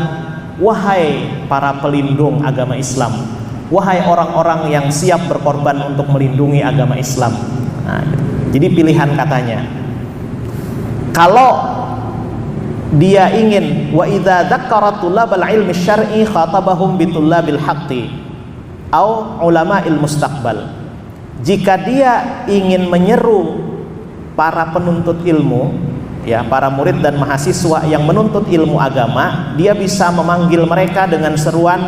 wahai para pelindung agama Islam, wahai orang-orang yang siap berkorban untuk melindungi agama Islam. Nah, jadi pilihan katanya. Kalau dia ingin wa idza dzakkara tullabal ilmi syar'i khatabahum bitullabil haqqi au ulama'il mustaqbal. Jika dia ingin menyeru para penuntut ilmu, ya, para murid dan mahasiswa yang menuntut ilmu agama, dia bisa memanggil mereka dengan seruan,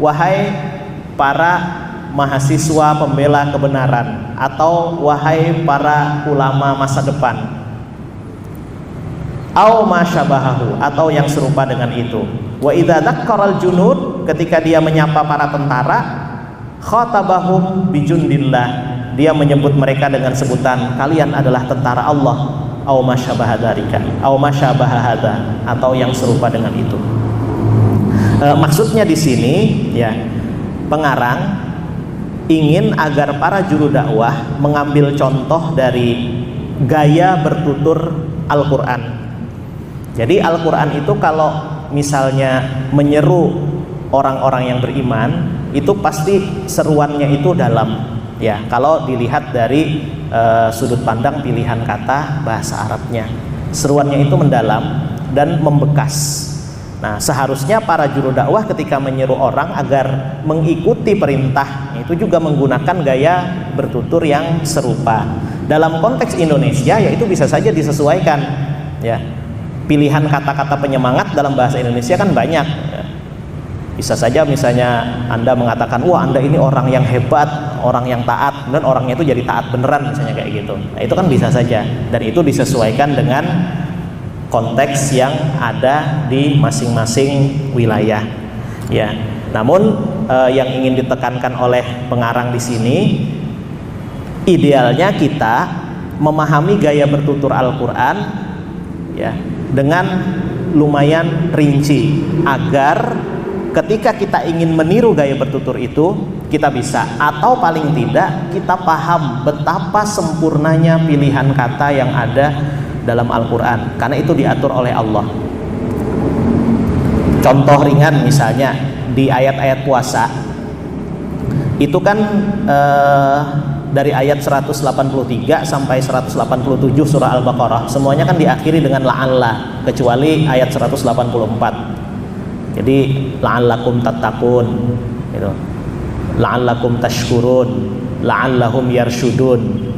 wahai para mahasiswa pembela kebenaran, atau wahai para ulama masa depan, au masyabahahu, atau yang serupa dengan itu. Wa idza dzakkaral junud, ketika dia menyapa para tentara, khatabahum bijundillah, dia menyebut mereka dengan sebutan, kalian adalah tentara Allah, au masyabaha dzalika, au masyabaha hadza, atau yang serupa dengan itu. Maksudnya di sini, ya, pengarang ingin agar para juru dakwah mengambil contoh dari gaya bertutur Al-Quran. Jadi Al-Quran itu kalau misalnya menyeru orang-orang yang beriman, itu pasti seruannya itu dalam, ya, kalau dilihat dari sudut pandang pilihan kata bahasa Arabnya, seruannya itu mendalam dan membekas. Nah, seharusnya para juru dakwah ketika menyeru orang agar mengikuti perintah itu juga menggunakan gaya bertutur yang serupa. Dalam konteks Indonesia, ya itu bisa saja disesuaikan, ya. Pilihan kata-kata penyemangat dalam bahasa Indonesia kan banyak, ya. Bisa saja misalnya Anda mengatakan, wah Anda ini orang yang hebat, orang yang taat, dan orangnya itu jadi taat beneran, misalnya kayak gitu. Nah, itu kan bisa saja, dan itu disesuaikan dengan konteks yang ada di masing-masing wilayah, ya. Namun yang ingin ditekankan oleh pengarang di sini, idealnya kita memahami gaya bertutur Al-Quran, ya, dengan lumayan rinci, agar ketika kita ingin meniru gaya bertutur itu kita bisa, atau paling tidak kita paham betapa sempurnanya pilihan kata yang ada dalam Al-Quran, karena itu diatur oleh Allah. Contoh ringan misalnya di ayat-ayat puasa itu kan dari ayat 183 sampai 187 surah Al-Baqarah semuanya kan diakhiri dengan la'alla, kecuali ayat 184. Jadi la'allakum tattaqun gitu, la'allakum tashkurun, la'allahum yarsyudun.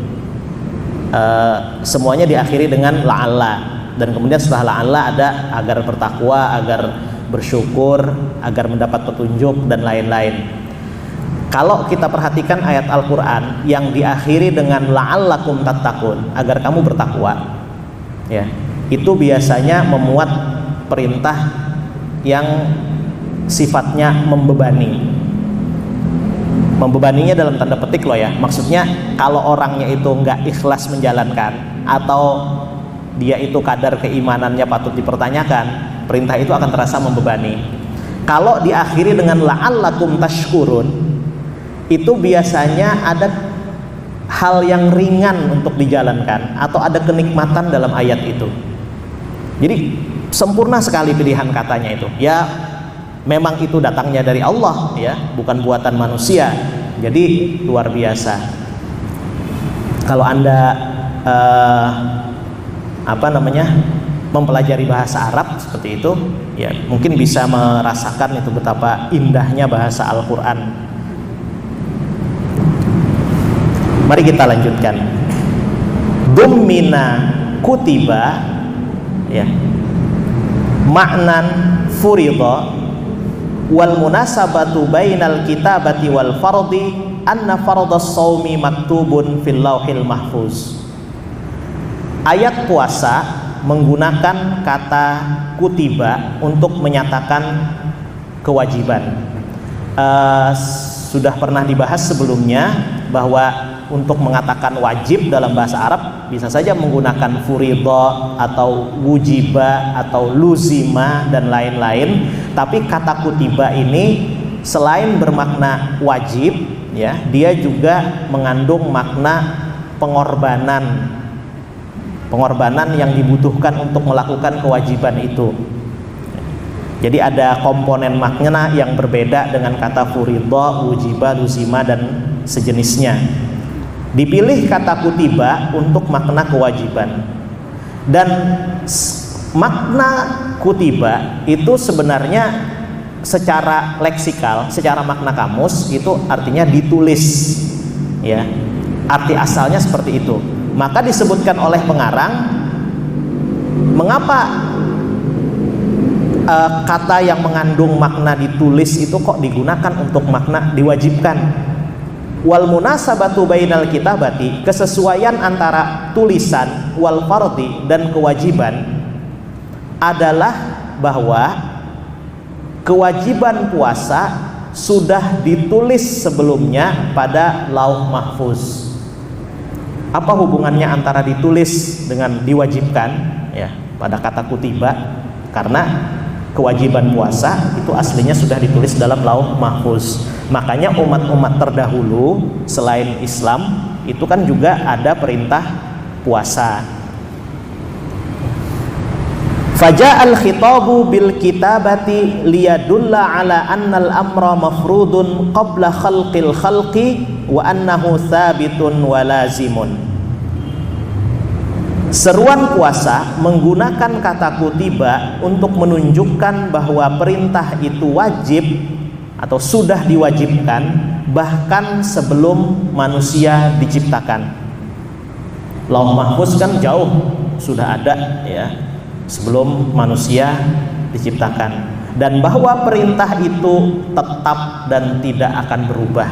Semuanya diakhiri dengan la'alla, dan kemudian setelah la'alla ada agar bertakwa, agar bersyukur, agar mendapat petunjuk, dan lain-lain. Kalau kita perhatikan ayat Al-Quran yang diakhiri dengan la'allakum tattaqun, agar kamu bertakwa, ya, itu biasanya memuat perintah yang sifatnya membebani. Membebaninya dalam tanda petik loh, ya. Maksudnya kalau orangnya itu nggak ikhlas menjalankan, atau dia itu kadar keimanannya patut dipertanyakan, perintah itu akan terasa membebani. Kalau diakhiri dengan la'allakum tashkurun, itu biasanya ada hal yang ringan untuk dijalankan, atau ada kenikmatan dalam ayat itu. Jadi sempurna sekali pilihan katanya itu, ya. Memang itu datangnya dari Allah, ya, bukan buatan manusia. Jadi luar biasa. Kalau Anda mempelajari bahasa Arab seperti itu, ya mungkin bisa merasakan itu betapa indahnya bahasa Al-Quran. Mari kita lanjutkan. Dummina kutiba, ya, ma'nan furidha, wal munasabatu bainal kitabati wal fardi anna fardhas shaumi maktubun fil lauhil mahfuz. Ayat puasa menggunakan kata kutiba untuk menyatakan kewajiban. Sudah pernah dibahas sebelumnya bahwa untuk mengatakan wajib dalam bahasa Arab bisa saja menggunakan furidho atau wujiba atau luzima dan lain-lain. Tapi kata kutiba ini selain bermakna wajib, ya, dia juga mengandung makna pengorbanan yang dibutuhkan untuk melakukan kewajiban itu. Jadi ada komponen makna yang berbeda dengan kata furidho, wujiba, luzima dan sejenisnya. Dipilih kata kutiba untuk makna kewajiban. Dan makna kutiba itu sebenarnya secara leksikal, secara makna kamus itu artinya ditulis, ya. Arti asalnya seperti itu. Maka disebutkan oleh pengarang, mengapa kata yang mengandung makna ditulis itu kok digunakan untuk makna diwajibkan. Wal munasabatu bainal kitabati, kesesuaian antara tulisan wal fardhi dan kewajiban adalah bahwa kewajiban puasa sudah ditulis sebelumnya pada Lauh Mahfuz. Apa hubungannya antara ditulis dengan diwajibkan, ya, pada kata kutiba? Karena kewajiban puasa itu aslinya sudah ditulis dalam Lauh Mahfuz. Makanya umat-umat terdahulu selain Islam itu kan juga ada perintah puasa. Faja'al khitabu bil kitabati liyadulla ala annal amra mafrudun qabla khalqil khalqi wa annahu thabitun wa lazimun. Seruan puasa menggunakan kata kutiba untuk menunjukkan bahwa perintah itu wajib atau sudah diwajibkan bahkan sebelum manusia diciptakan. Lauh Mahfuz kan jauh sudah ada, ya, sebelum manusia diciptakan, dan bahwa perintah itu tetap dan tidak akan berubah,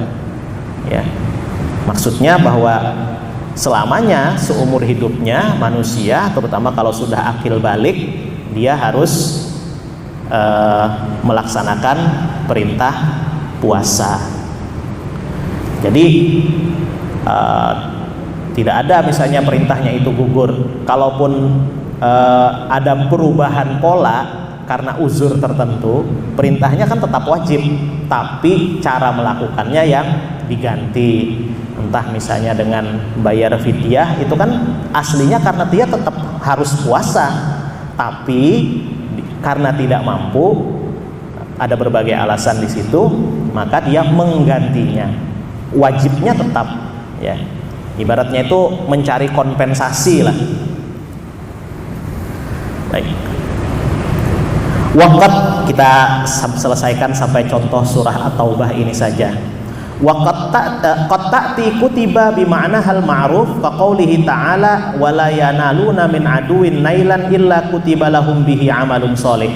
ya. Maksudnya bahwa selamanya, seumur hidupnya manusia, terutama kalau sudah akil balik, dia harus melaksanakan perintah puasa. Jadi tidak ada misalnya perintahnya itu gugur. Kalaupun ada perubahan pola karena uzur tertentu, perintahnya kan tetap wajib, tapi cara melakukannya yang diganti. Entah misalnya dengan bayar fidyah, itu kan aslinya karena dia tetap harus puasa, tapi karena tidak mampu, ada berbagai alasan di situ, maka dia menggantinya. Wajibnya tetap, ya. Ibaratnya itu mencari kompensasi lah. Baik. Waqat kita selesaikan sampai contoh surah At-Taubah ini saja. Waqat ta'ti kutiba bima'na hal ma'ruf kaqaulihi ta'ala wala yanaluna min aduwin nailan illa kutiba lahum bihi amalun sholih.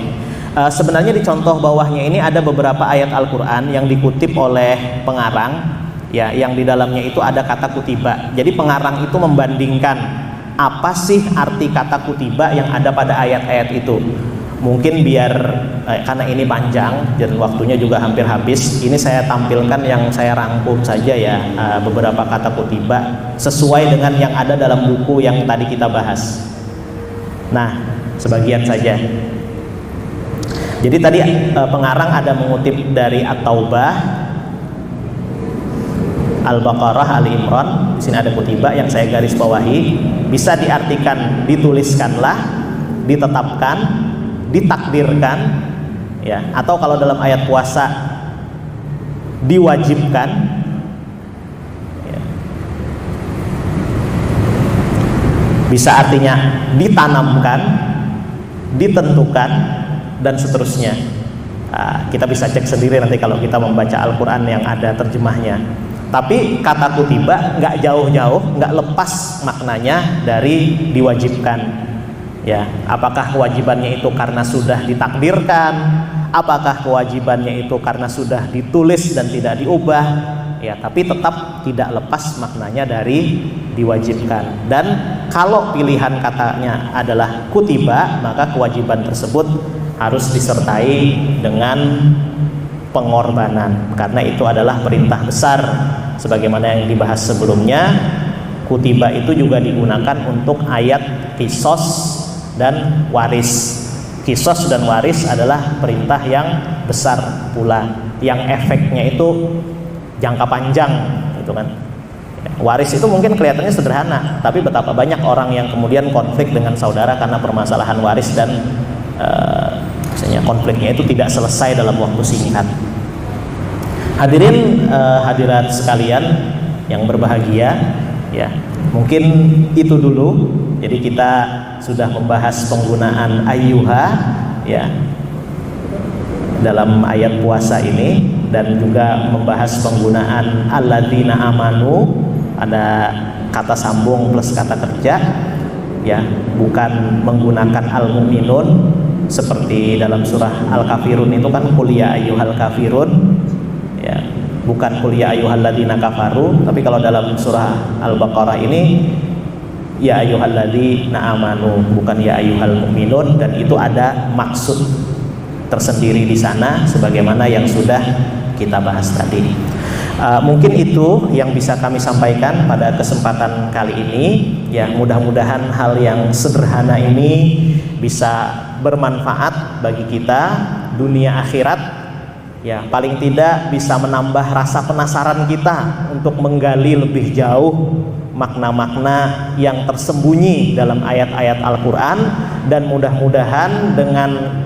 Sebenarnya di contoh bawahnya ini ada beberapa ayat Al-Qur'an yang dikutip oleh pengarang, ya, yang di dalamnya itu ada kata kutiba. Jadi pengarang itu membandingkan apa sih arti kata kutiba yang ada pada ayat-ayat itu. Mungkin biar karena ini panjang dan waktunya juga hampir habis, ini saya tampilkan yang saya rangkum saja, ya, beberapa kata kutiba sesuai dengan yang ada dalam buku yang tadi kita bahas. Nah, sebagian saja. Jadi tadi pengarang ada mengutip dari At-Taubah, Al-Baqarah, Ali Imran. Di sini ada kutiba yang saya garis bawahi. Bisa diartikan dituliskanlah, ditetapkan, ditakdirkan, ya, atau kalau dalam ayat puasa diwajibkan, ya. Bisa artinya ditanamkan, ditentukan, dan seterusnya. Kita bisa cek sendiri nanti kalau kita membaca Al-Quran yang ada terjemahnya. Tapi kata kutiba nggak jauh-jauh, nggak lepas maknanya dari diwajibkan. Ya, apakah kewajibannya itu karena sudah ditakdirkan? Apakah kewajibannya itu karena sudah ditulis dan tidak diubah? Ya, tapi tetap tidak lepas maknanya dari diwajibkan. Dan kalau pilihan katanya adalah kutiba, maka kewajiban tersebut harus disertai dengan pengorbanan, karena itu adalah perintah besar sebagaimana yang dibahas sebelumnya, kutiba itu juga digunakan untuk ayat kisos dan waris. Kisos dan waris adalah perintah yang besar pula, yang efeknya itu jangka panjang gitu kan. Waris itu mungkin kelihatannya sederhana, tapi betapa banyak orang yang kemudian konflik dengan saudara karena permasalahan waris dan misalnya konfliknya itu tidak selesai dalam waktu singkat. Hadirin hadirat sekalian yang berbahagia, ya mungkin itu dulu. Jadi kita sudah membahas penggunaan ayyuha ya dalam ayat puasa ini, dan juga membahas penggunaan alladzina amanu, ada kata sambung plus kata kerja ya, bukan menggunakan al-mu'minun seperti dalam surah Al-Kafirun itu kan qul ya ayyuhal kafirun ya, bukan qul ya ayyuhalladzina kafaru, tapi kalau dalam surah Al-Baqarah ini ya ayyuhalladzina amanu, bukan ya ayyuhal mu'minun, dan itu ada maksud tersendiri di sana sebagaimana yang sudah kita bahas tadi. Mungkin itu yang bisa kami sampaikan pada kesempatan kali ini ya, mudah-mudahan hal yang sederhana ini bisa bermanfaat bagi kita dunia akhirat ya, paling tidak bisa menambah rasa penasaran kita untuk menggali lebih jauh makna-makna yang tersembunyi dalam ayat-ayat Al-Quran, dan mudah-mudahan dengan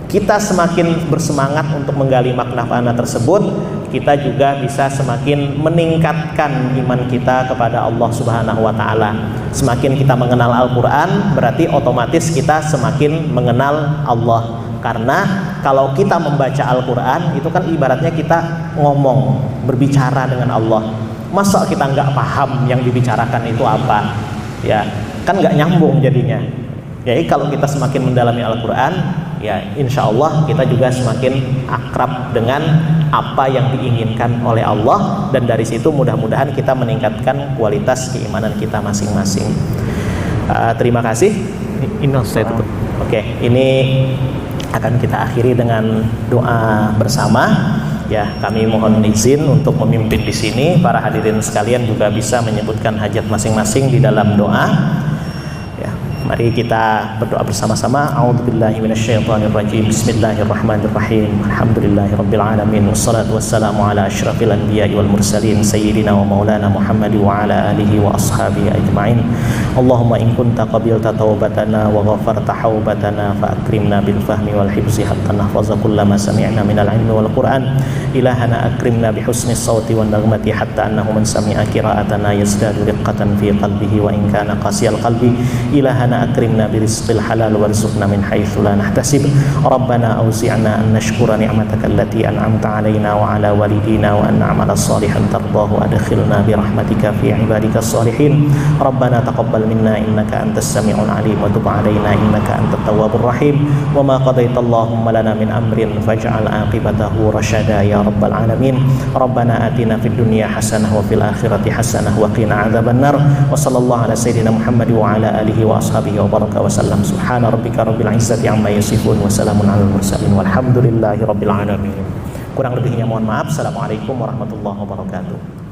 kita semakin bersemangat untuk menggali makna-makna tersebut, kita juga bisa semakin meningkatkan iman kita kepada Allah Subhanahu wa Ta'ala. Semakin kita mengenal Al-Quran, berarti otomatis kita semakin mengenal Allah. Karena kalau kita membaca Al-Quran, itu kan ibaratnya kita ngomong, berbicara dengan Allah. Masa kita nggak paham yang dibicarakan itu apa? Ya, kan nggak nyambung jadinya. Jadi kalau kita semakin mendalami Al-Quran, ya insya Allah kita juga semakin akrab dengan apa yang diinginkan oleh Allah, dan dari situ mudah-mudahan kita meningkatkan kualitas keimanan kita masing-masing. Terima kasih. Oke, ini akan kita akhiri dengan doa bersama. Ya, kami mohon izin untuk memimpin di sini. Para hadirin sekalian juga bisa menyebutkan hajat masing-masing di dalam doa. Mari kita berdoa bersama-sama. A'udzubillahi minasyaitonirrajim. Bismillahirrahmanirrahim. Alhamdulillahirabbil alamin, wassalatu wassalamu ala asyrafil anbiya'i wal mursalin sayyidina wa maulana Muhammad wa ala alihi wa ashabihi ajma'in. Allahumma in kunta qabilta taubatana wa ghafarta haubatana fa akrimna bil fahmi wal hifzi hatta nahfaza kullama sami'na minal ilmi wal Qur'an. Ilahana akrimna bi husnis sawti wan naghmati hatta annahu man sami'a qira'atana yazdadu riqqatan fi qalbihi wa in kana qasiyal qalbi. Ilahana akrimna birizqil halal warzuqna min haitsu la nahtasib. Rabbana auzi'na an nashkura ni'mataka allati an'amta 'alaina wa 'ala walidina wa an na'mala shalihan tardahu adkhilna bi rahmatika fi ibadikas shalihin. Rabbana taqabbal minna innaka antas sami'ul 'alim wa tub 'alaina innaka antat tawwabur rahim. Wa ma qadaita Allahumma lana min amrin faj'al 'aqibatahu rasyada ya rabbal alamin. Rabbana atina fid dunya hasanah wa fil akhirati hasanah wa qina 'adzabannar. Wa sallallahu ala sayyidina Muhammad wa ala alihi wa ashabihi wa baraka wa sallam. Subhana rabbika rabbil izzati amma yasifun wa salamun alal mursalin walhamdulillahi rabbil alamin. Kurang lebihnya mohon maaf. Assalamualaikum warahmatullahi wabarakatuh.